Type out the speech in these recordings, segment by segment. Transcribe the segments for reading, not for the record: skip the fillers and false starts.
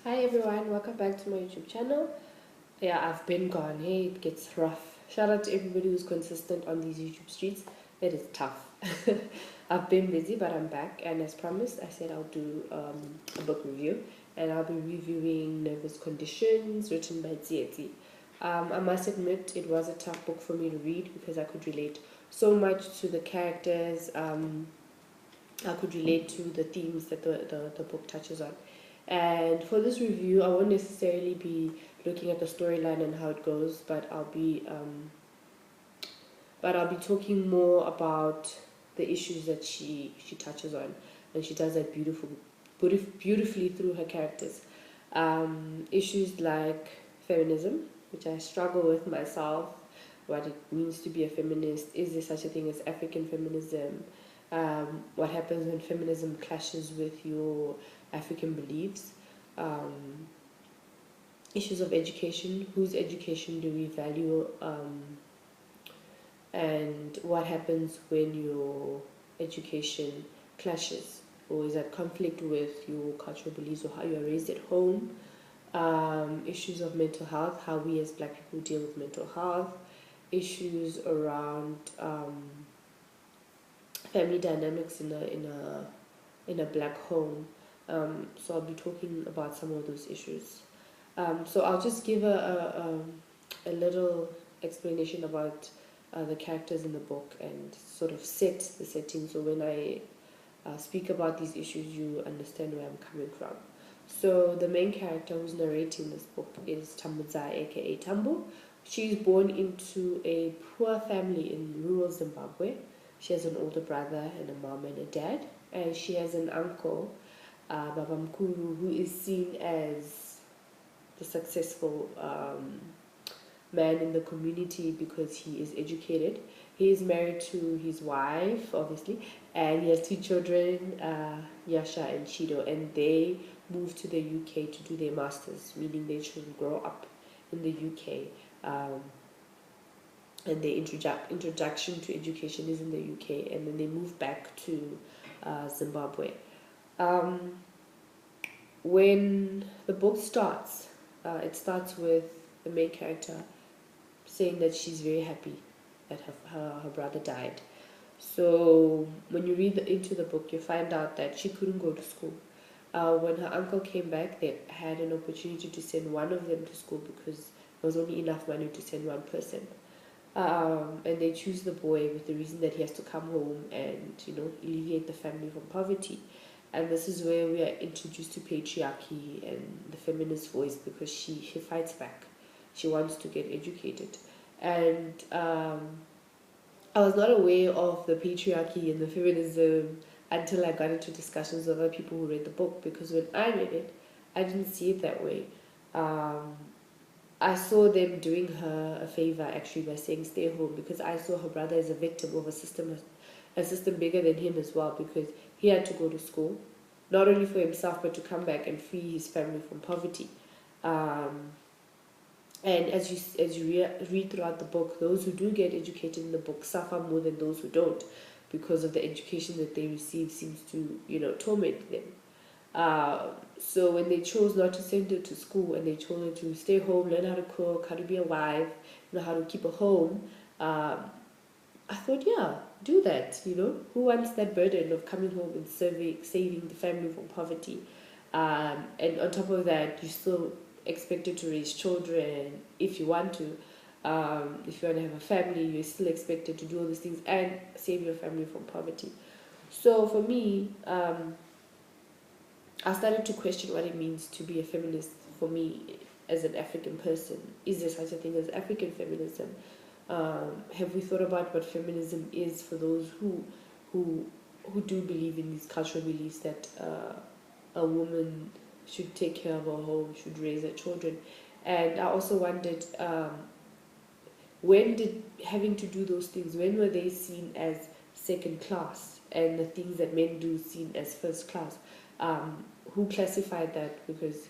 Hi everyone, welcome back to my YouTube channel. Yeah, I've been gone. Hey, it gets rough. Shout out to everybody who's consistent on these YouTube streets. It is tough. I've been busy, but I'm back, and as promised, I said I'll do a book review, and I'll be reviewing Nervous Conditions, written by Tsietsi. I must admit, it was a tough book for me to read because I could relate so much to the characters. I could relate to the themes that the book touches on. And for this review, I won't necessarily be looking at the storyline and how it goes, but I'll be talking more about the issues that she touches on, and she does that beautifully through her characters. Issues like feminism, which I struggle with myself, what it means to be a feminist. Is there such a thing as African feminism? What happens when feminism clashes with your African beliefs? Um, Issues of education. Whose education do we value? And what happens when your education clashes or is at conflict with your cultural beliefs or how you are raised at home? Issues of mental health, how we as Black people deal with mental health, issues around family dynamics in a Black home. So I'll be talking about some of those issues. So I'll just give a little explanation about the characters in the book and sort of set the setting. So when I speak about these issues, you understand where I'm coming from. So the main character who's narrating this book is Tambuza, aka Tambu. She's born into a poor family in rural Zimbabwe. She has an older brother and a mom and a dad, and she has an uncle, Baba Mkuru, who is seen as the successful man in the community because he is educated. He is married to his wife, obviously, and he has two children, Yasha and Chido, and they moved to the UK to do their masters, meaning their children grow up in the UK. And their introduction to education is in the UK, and then they move back to Zimbabwe. Um, when the book starts, it starts with the main character saying that she's very happy that her brother died. So when you read into the book, you find out that she couldn't go to school. When her uncle came back, they had an opportunity to send one of them to school because there was only enough money to send one person. And they choose the boy with the reason that he has to come home and alleviate the family from poverty. And this is where we are introduced to patriarchy and the feminist voice because she fights back. She wants to get educated. And I was not aware of the patriarchy and the feminism until I got into discussions with other people who read the book, because when I read it, I didn't see it that way. I saw them doing her a favor actually by saying stay home, because I saw her brother as a victim of a system bigger than him as well, because he had to go to school, not only for himself but to come back and free his family from poverty. And as you read throughout the book, those who do get educated in the book suffer more than those who don't, because of the education that they receive seems to torment them. So when they chose not to send her to school and they told her to stay home, learn how to cook, how to be a wife, how to keep a home, I thought, yeah, do that. Who wants that burden of coming home and saving the family from poverty? And on top of that, you still expected to raise children if you want to. If you want to have a family, you're still expected to do all these things and save your family from poverty. So for me, I started to question what it means to be a feminist for me as an African person. Is there such a thing as African feminism? Have we thought about what feminism is for those who do believe in these cultural beliefs that a woman should take care of her home, should raise her children? And I also wondered, when did having to do those things, when were they seen as second class, and the things that men do seen as first class? Who classified that? Because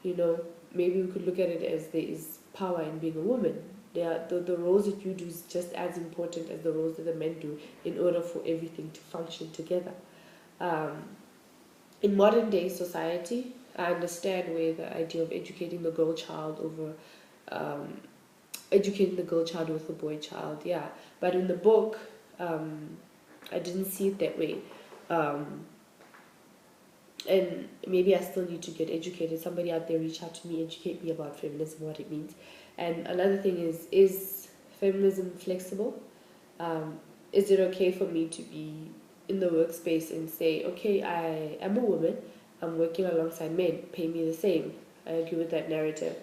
maybe we could look at it as there is power in being a woman. The roles that you do is just as important as the roles that the men do in order for everything to function together. In modern day society, I understand where the idea of educating the girl child over educating the girl child with the boy child, yeah. But in the book, I didn't see it that way. Um, and maybe I still need to get educated. Somebody out there reach out to me, educate me about feminism, what it means. And another thing is feminism flexible? Is it okay for me to be in the workspace and say, okay, I am a woman, I'm working alongside men, pay me the same? I agree with that narrative.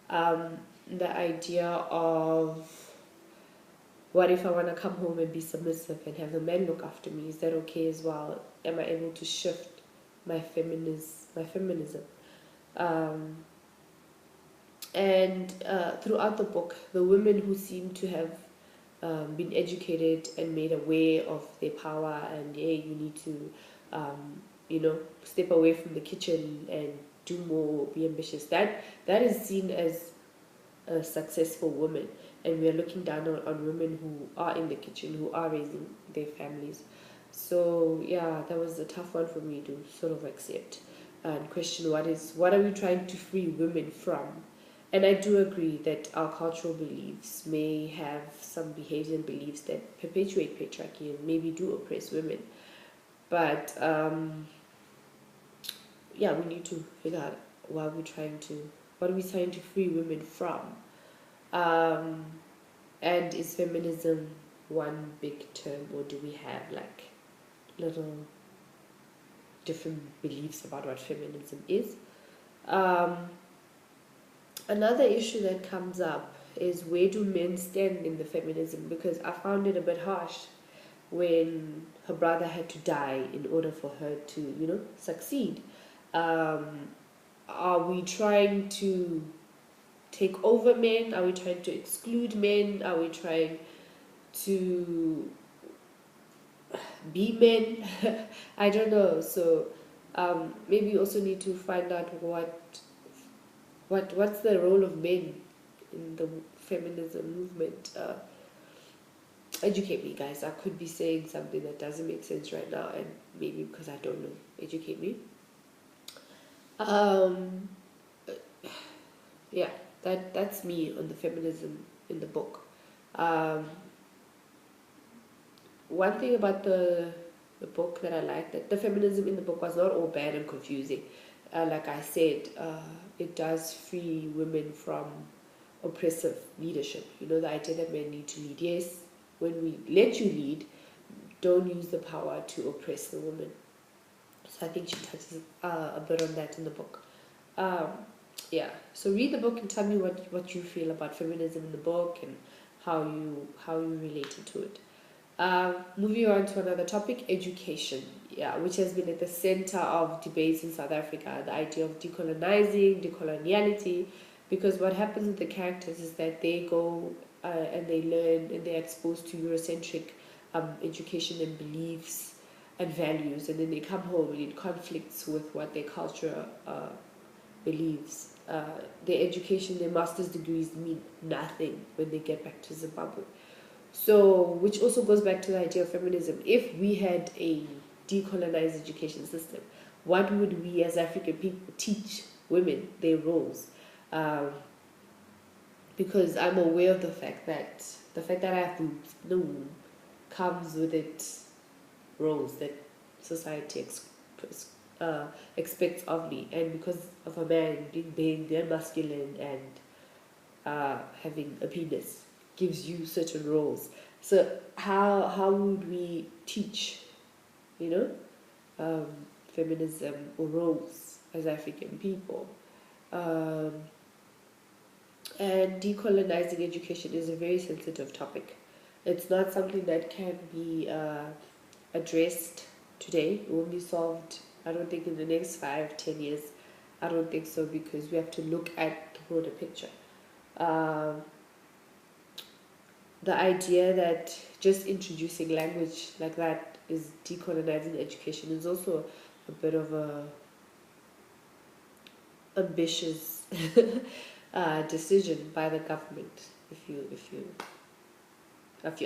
The idea of what if I want to come home and be submissive and have the men look after me? Is that okay as well? Am I able to shift my feminism? Um, and throughout the book, the women who seem to have been educated and made aware of their power and yeah, you need to, step away from the kitchen and do more, be ambitious. That is seen as a successful woman, and we are looking down on women who are in the kitchen, who are raising their families. So yeah, that was a tough one for me to sort of accept and question what are we trying to free women from. And I do agree that our cultural beliefs may have some behaviors and beliefs that perpetuate patriarchy and maybe do oppress women. But yeah, we need to figure out what are we trying to free women from. Um, and is feminism one big term, or do we have like little different beliefs about what feminism is? Um, Another issue that comes up is where do men stand in the feminism? Because I found it a bit harsh when her brother had to die in order for her to, succeed. Um, are we trying to take over men? Are we trying to exclude men? Are we trying to be men? I don't know. So maybe you also need to find out what's the role of men in the feminism movement. Educate me, guys. I could be saying something that doesn't make sense right now, and maybe because I don't know. Educate me. Um, yeah, that's me on the feminism in the book. Um, One thing about the book that I liked, that the feminism in the book was not all bad and confusing. Like I said, it does free women from oppressive leadership. The idea that men need to lead. Yes, when we let you lead, don't use the power to oppress the woman. So I think she touches a bit on that in the book. Um, yeah. So read the book and tell me what you feel about feminism in the book and how you related to it. Moving on to another topic, education, yeah, which has been at the center of debates in South Africa, the idea of decolonizing, decoloniality, because what happens with the characters is that they go and they learn and they're exposed to Eurocentric education and beliefs and values, and then they come home and it conflicts with what their culture believes. Their education, their master's degrees mean nothing when they get back to Zimbabwe. So, which also goes back to the idea of feminism. If we had a decolonized education system, what would we as African people teach women their roles? Because I'm aware of the fact that I have boobs, the womb, comes with its roles that society expects of me, and because of a man being masculine and having a penis gives you certain roles. So how would we teach, you know, feminism or roles as African people? And decolonizing education is a very sensitive topic. It's not something that can be addressed today. It won't be solved, I don't think, in the next 5-10 years. I don't think so, because we have to look at the broader picture. The idea that just introducing language like that is decolonizing education is also a bit of a ambitious decision by the government, if you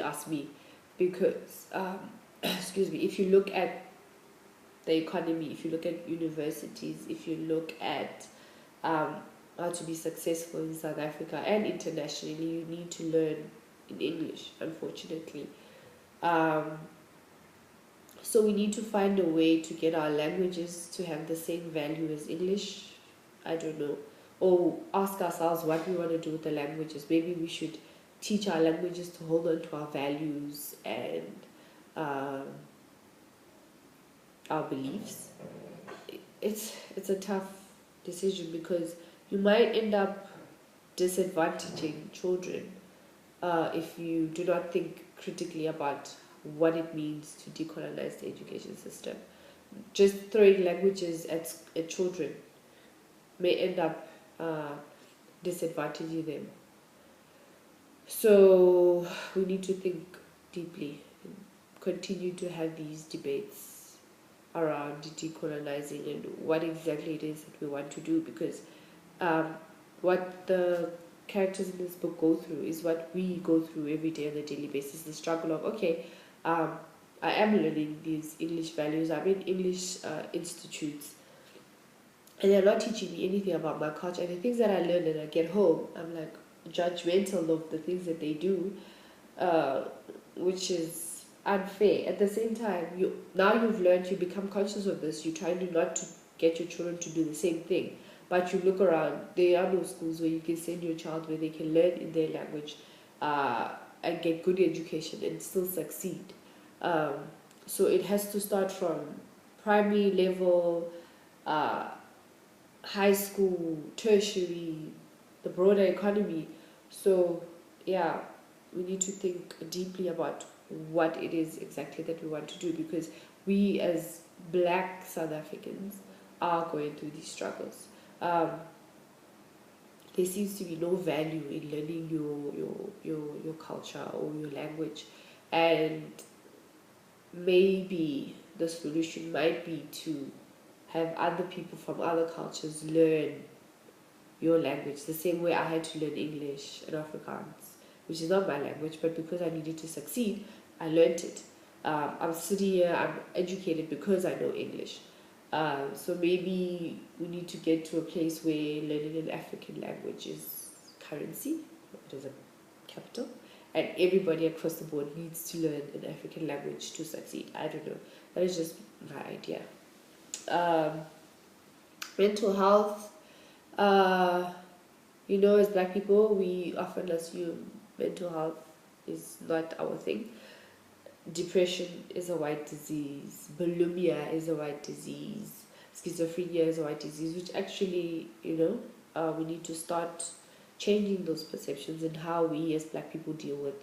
ask me, because excuse me, if you look at the economy, if you look at universities, if you look at how to be successful in South Africa and internationally, you need to learn in English, unfortunately. Um, so we need to find a way to get our languages to have the same value as English. I don't know. Or ask ourselves what we want to do with the languages. Maybe we should teach our languages to hold on to our values and um, our beliefs. It's a tough decision because you might end up disadvantaging children if you do not think critically about what it means to decolonize the education system. Just throwing languages at children may end up disadvantaging them. So we need to think deeply and continue to have these debates around decolonizing and what exactly it is that we want to do, because what the characters in this book go through is what we go through every day on a daily basis. The struggle of, okay, I am learning these English values, I'm in English institutes, and they're not teaching me anything about my culture. And the things that I learn and I get home, I'm like judgmental of the things that they do, which is unfair. At the same time, you've learned, you become conscious of this, you're trying to not to get your children to do the same thing. But you look around, there are no schools where you can send your child where they can learn in their language and get good education and still succeed. So it has to start from primary level, high school, tertiary, the broader economy. So yeah, we need to think deeply about what it is exactly that we want to do, because we as Black South Africans are going through these struggles. There seems to be no value in learning your culture or your language, and maybe the solution might be to have other people from other cultures learn your language the same way I had to learn English and Afrikaans, which is not my language, but because I needed to succeed, I learned it. I'm sitting here, I'm educated because I know English. So maybe we need to get to a place where learning an African language is currency, it is a capital, and everybody across the board needs to learn an African language to succeed. I don't know. That is just my idea. Mental health, as Black people, we often assume mental health is not our thing. Depression is a white disease, bulimia is a white disease, schizophrenia is a white disease, which actually, we need to start changing those perceptions and how we as Black people deal with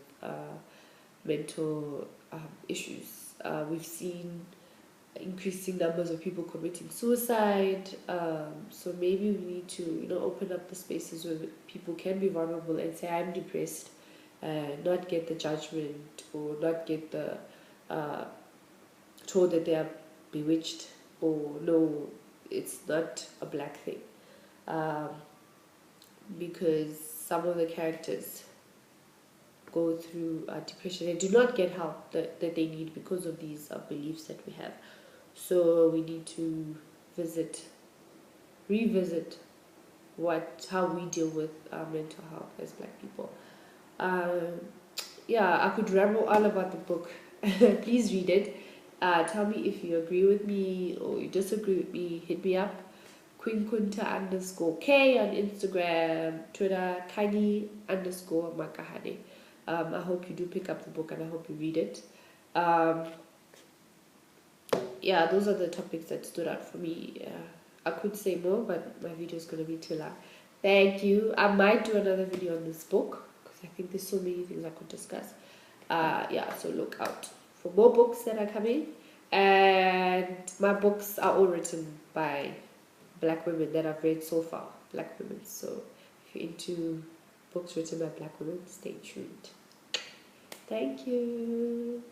mental issues. We've seen increasing numbers of people committing suicide, so maybe we need to open up the spaces where people can be vulnerable and say, I'm depressed, not get the judgment or not get the told that they are bewitched, or no, it's not a Black thing, because some of the characters go through depression and do not get help that they need because of these beliefs that we have. So we need to revisit how we deal with mental health as Black people. I could ramble all about the book. Please read it. Tell me if you agree with me or you disagree with me. Hit me up. Queenkunta_K on Instagram, Twitter, Kani_Makahane. I hope you do pick up the book and I hope you read it. Those are the topics that stood out for me. I could say more, but my video is going to be too long. Thank you. I might do another video on this book because I think there's so many things I could discuss. So look out for more books that are coming. And my books are all written by Black women that I've read so far. Black women. So if you're into books written by Black women, stay tuned. Thank you.